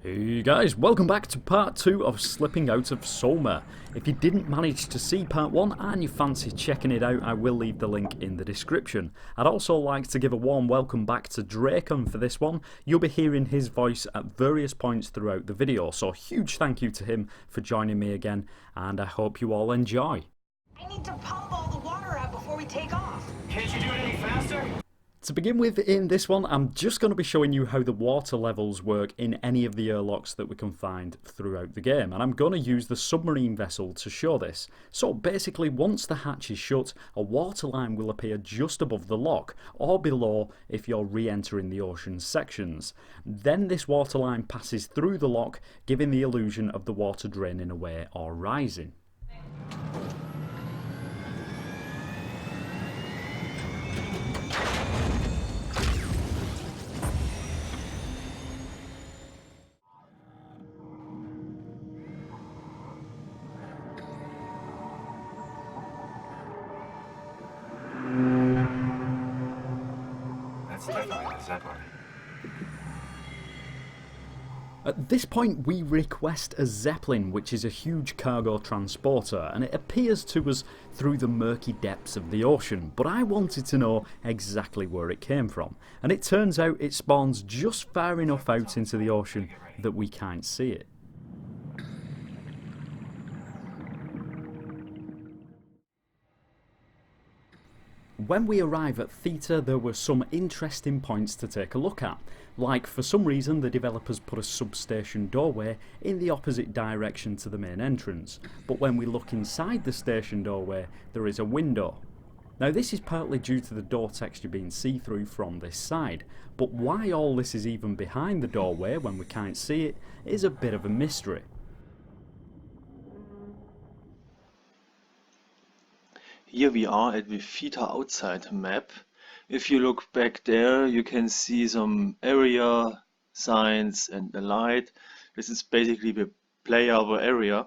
Hey guys, welcome back to part 2 of Slipping Out of SOMA. If you didn't manage to see part 1 and you fancy checking it out, I will leave the link in the description. I'd also like to give a warm welcome back to Drakon for this one. You'll be hearing his voice at various points throughout the video, so huge thank you to him for joining me again, and I hope you all enjoy. I need to pump all the water out before we take off. Can't you do it any faster? To begin with, in this one, I'm just going to be showing you how the water levels work in any of the airlocks that we can find throughout the game, and I'm going to use the submarine vessel to show this. So basically, once the hatch is shut, a water line will appear just above the lock, or below if you're re-entering the ocean sections. Then this water line passes through the lock, giving the illusion of the water draining away or rising. That's definitely the Zeppelin. At this point we request a Zeppelin, which is a huge cargo transporter, and it appears to us through the murky depths of the ocean, but I wanted to know exactly where it came from, and it turns out it spawns just far enough out into the ocean that we can't see it. When we arrive at Theta, there were some interesting points to take a look at, like for some reason the developers put a substation doorway in the opposite direction to the main entrance, but when we look inside the station doorway there is a window. Now this is partly due to the door texture being see-through from this side, but why all this is even behind the doorway when we can't see it is a bit of a mystery. Here we are at the Theta outside map. If you look back there, you can see some area signs and the light. This is basically the playable area.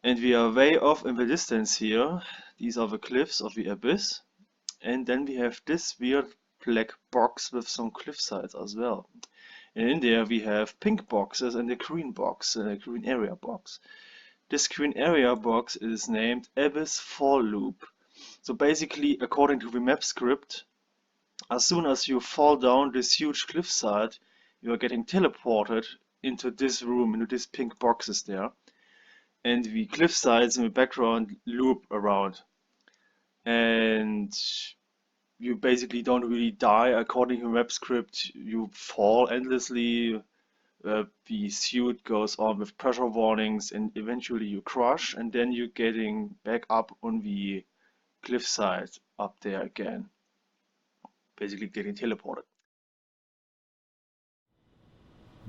And we are way off in the distance here. These are the cliffs of the abyss. And then we have this weird black box with some cliff sides as well. And in there we have pink boxes and a green box, a green area box. This green area box is named Abyss Fall Loop. So basically, according to the map script, as soon as you fall down this huge cliffside, you are getting teleported into this room, into these pink boxes there. And the cliff sides in the background loop around. And you basically don't really die according to the map script. You fall endlessly. The suit goes on with pressure warnings and eventually you crash, and then you're getting back up on the cliffside up there again, basically getting teleported.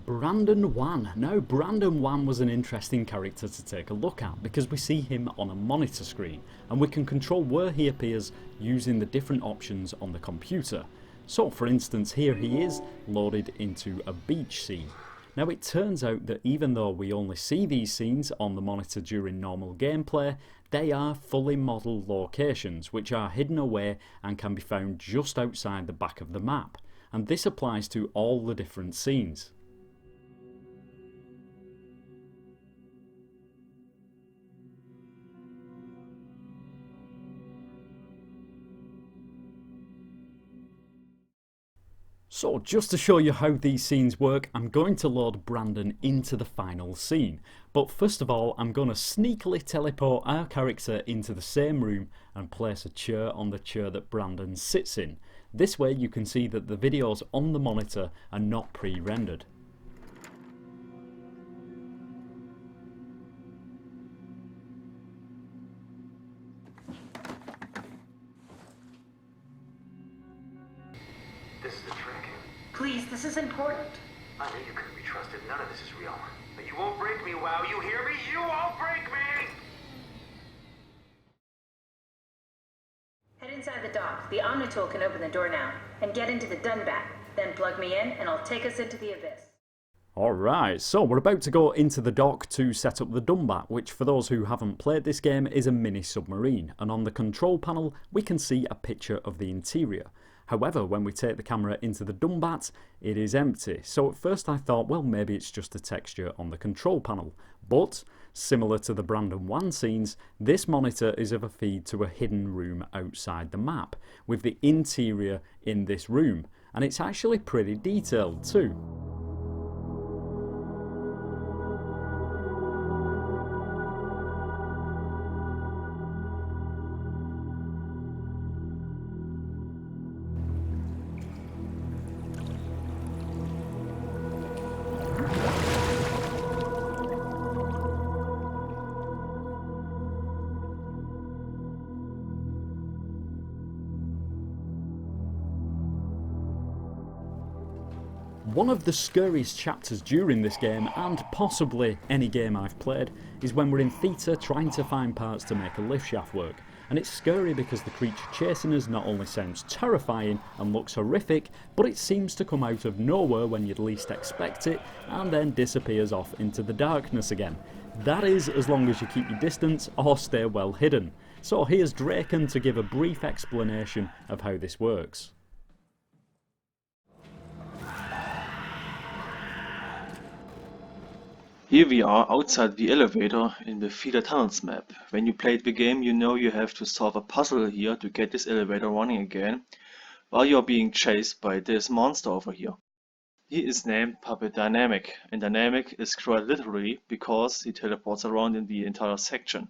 Brandon Wan. Now Brandon Wan was an interesting character to take a look at because we see him on a monitor screen and we can control where he appears using the different options on the computer. So for instance, here he is loaded into a beach scene. Now it turns out that even though we only see these scenes on the monitor during normal gameplay, they are fully modelled locations which are hidden away and can be found just outside the back of the map, and this applies to all the different scenes. So just to show you how these scenes work, I'm going to load Brandon into the final scene. But first of all, I'm going to sneakily teleport our character into the same room and place a chair on the chair that Brandon sits in. This way you can see that the videos on the monitor are not pre-rendered. This is a trick. Please, this is important. I knew you couldn't be trusted. None of this is real. But you won't break me, WoW. You hear me? You won't break me! Head inside the dock. The Omnitool can open the door now. And get into the Dunbat. Then plug me in and I'll take us into the abyss. Alright, so we're about to go into the dock to set up the Dumbat, which for those who haven't played this game is a mini submarine, and on the control panel we can see a picture of the interior. However, when we take the camera into the Dumbat, it is empty, so at first I thought, well, maybe it's just a texture on the control panel, but similar to the Brandon 1 scenes, this monitor is of a feed to a hidden room outside the map, with the interior in this room, and it's actually pretty detailed too. One of the scariest chapters during this game, and possibly any game I've played, is when we're in theatre trying to find parts to make a lift shaft work. And it's scary because the creature chasing us not only sounds terrifying and looks horrific, but it seems to come out of nowhere when you'd least expect it, and then disappears off into the darkness again. That is, as long as you keep your distance or stay well hidden. So here's Drakon to give a brief explanation of how this works. Here we are outside the elevator in the Feeder Tunnels map. When you played the game, you know you have to solve a puzzle here to get this elevator running again, while you're being chased by this monster over here. He is named Puppet Dynamic, and Dynamic is quite literally because he teleports around in the entire section.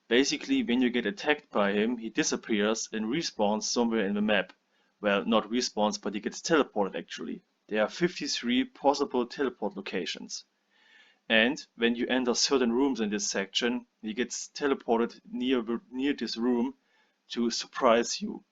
Basically, when you get attacked by him, he disappears and respawns somewhere in the map. Well, not respawns, but he gets teleported actually. There are 53 possible teleport locations. And when you enter certain rooms in this section, he gets teleported near this room to surprise you.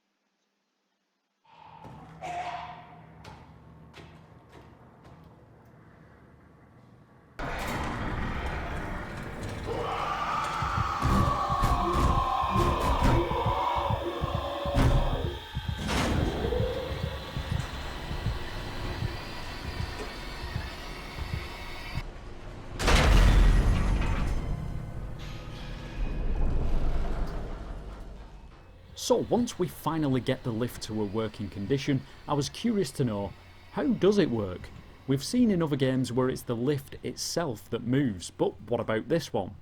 So once we finally get the lift to a working condition, I was curious to know, how does it work? We've seen in other games where it's the lift itself that moves, but what about this one?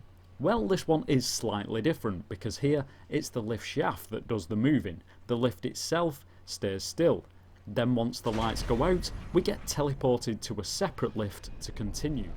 Well, this one is slightly different, because here it's the lift shaft that does the moving. The lift itself stays still. Then once the lights go out, we get teleported to a separate lift to continue.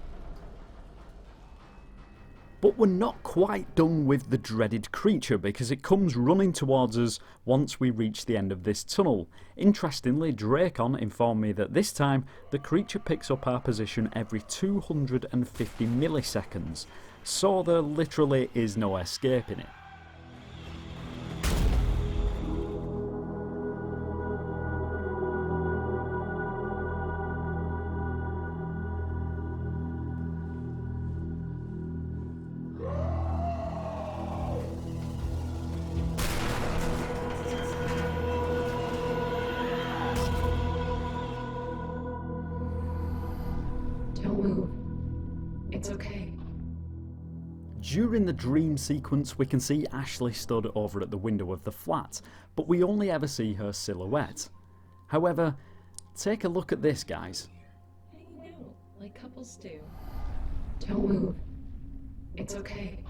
But we're not quite done with the dreaded creature, because it comes running towards us once we reach the end of this tunnel. Interestingly, Drakon informed me that this time the creature picks up our position every 250 milliseconds, so there literally is no escaping it. Don't move. It's okay. During the dream sequence we can see Ashley stood over at the window of the flat, but we only ever see her silhouette. However, take a look at this, guys. Hanging out like couples do. Don't move. It's okay.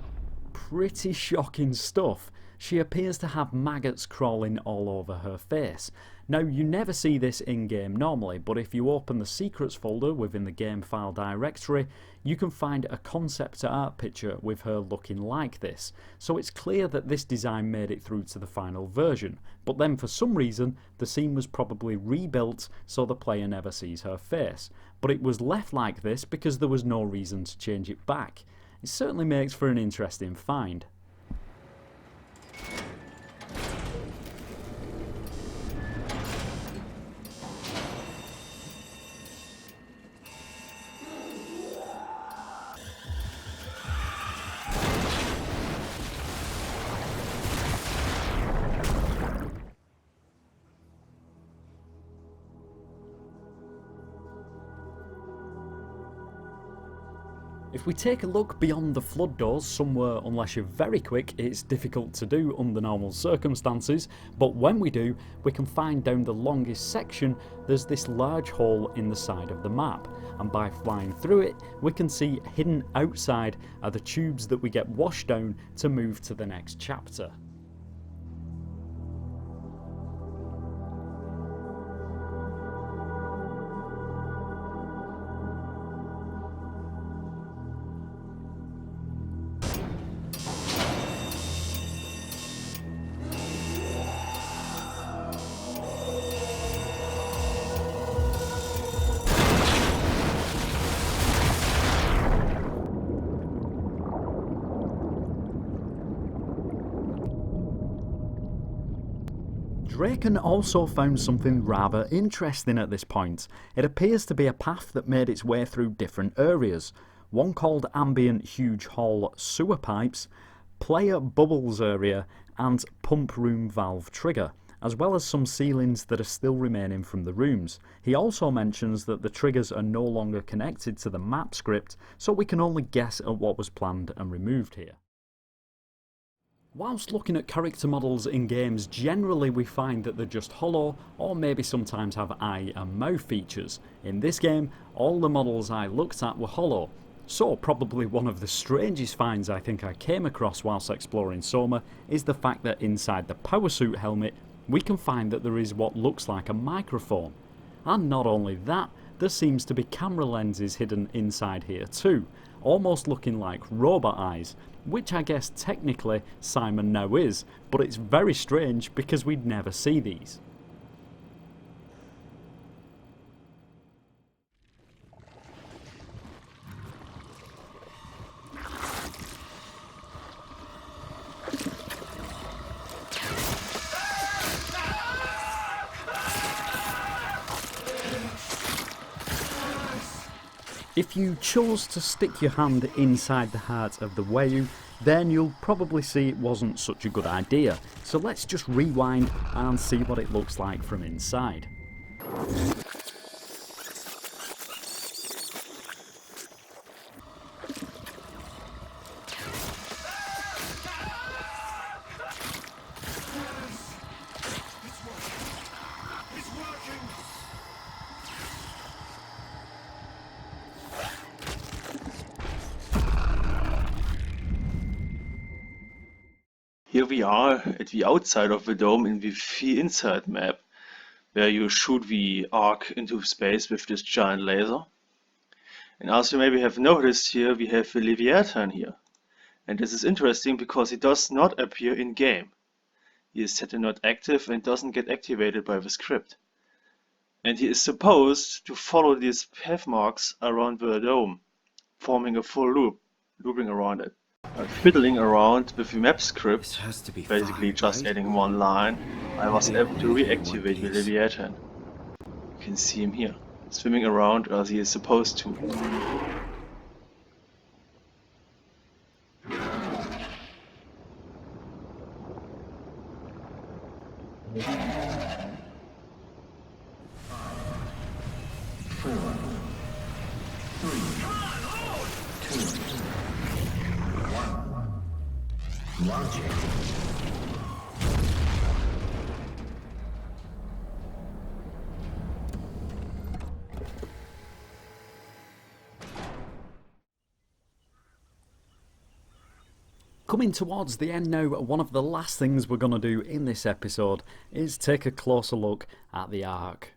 Pretty shocking stuff. She appears to have maggots crawling all over her face. Now, you never see this in-game normally, but if you open the secrets folder within the game file directory, you can find a concept art picture with her looking like this. So it's clear that this design made it through to the final version, but then for some reason the scene was probably rebuilt so the player never sees her face. But it was left like this because there was no reason to change it back. It certainly makes for an interesting find. If we take a look beyond the flood doors somewhere, unless you're very quick, it's difficult to do under normal circumstances, but when we do, we can find down the longest section there's this large hole in the side of the map, and by flying through it we can see hidden outside are the tubes that we get washed down to move to the next chapter. Drakon also found something rather interesting at this point. It appears to be a path that made its way through different areas, one called Ambient Huge Hall Sewer Pipes, Player Bubbles Area and Pump Room Valve Trigger, as well as some ceilings that are still remaining from the rooms. He also mentions that the triggers are no longer connected to the map script, so we can only guess at what was planned and removed here. Whilst looking at character models in games, generally we find that they're just hollow, or maybe sometimes have eye and mouth features. In this game, all the models I looked at were hollow. So probably one of the strangest finds I think I came across whilst exploring SOMA is the fact that inside the power suit helmet we can find that there is what looks like a microphone. And not only that, there seems to be camera lenses hidden inside here too, almost looking like robot eyes, which I guess technically Simon now is, but it's very strange because we'd never see these. If you chose to stick your hand inside the heart of the Wayu, then you'll probably see it wasn't such a good idea. So let's just rewind and see what it looks like from inside. Here we are at the outside of the dome in the inside map, where you shoot the arc into space with this giant laser. And as you maybe have noticed here, we have the Leviathan here. And this is interesting because he does not appear in game. He is set to not active and doesn't get activated by the script. And he is supposed to follow these path marks around the dome, forming a full loop, looping around it. Fiddling around with the map script, basically just adding one line, I was able to reactivate the Leviathan. You can see him here, swimming around as he is supposed to. Coming towards the end now, one of the last things we're going to do in this episode is take a closer look at the Ark.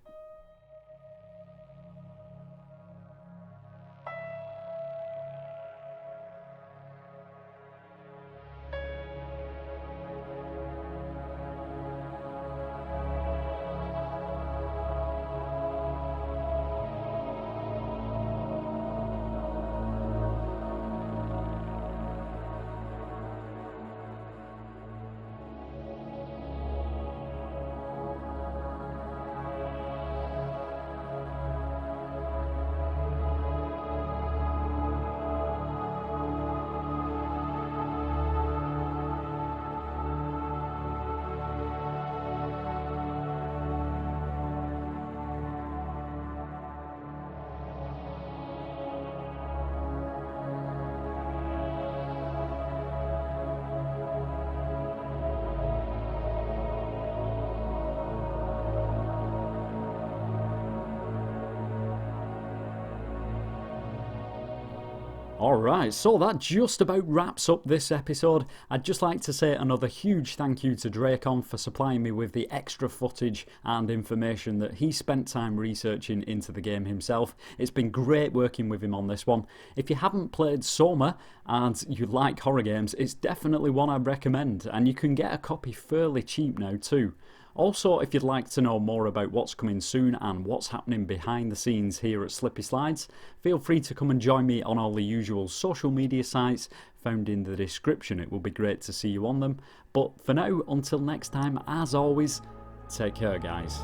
Alright, so that just about wraps up this episode. I'd just like to say another huge thank you to Drakon for supplying me with the extra footage and information that he spent time researching into the game himself. It's been great working with him on this one. If you haven't played SOMA and you like horror games, it's definitely one I'd recommend, and you can get a copy fairly cheap now too. Also, if you'd like to know more about what's coming soon and what's happening behind the scenes here at Slippy Slides, feel free to come and join me on all the usual social media sites found in the description. It will be great to see you on them. But for now, until next time, as always, take care guys.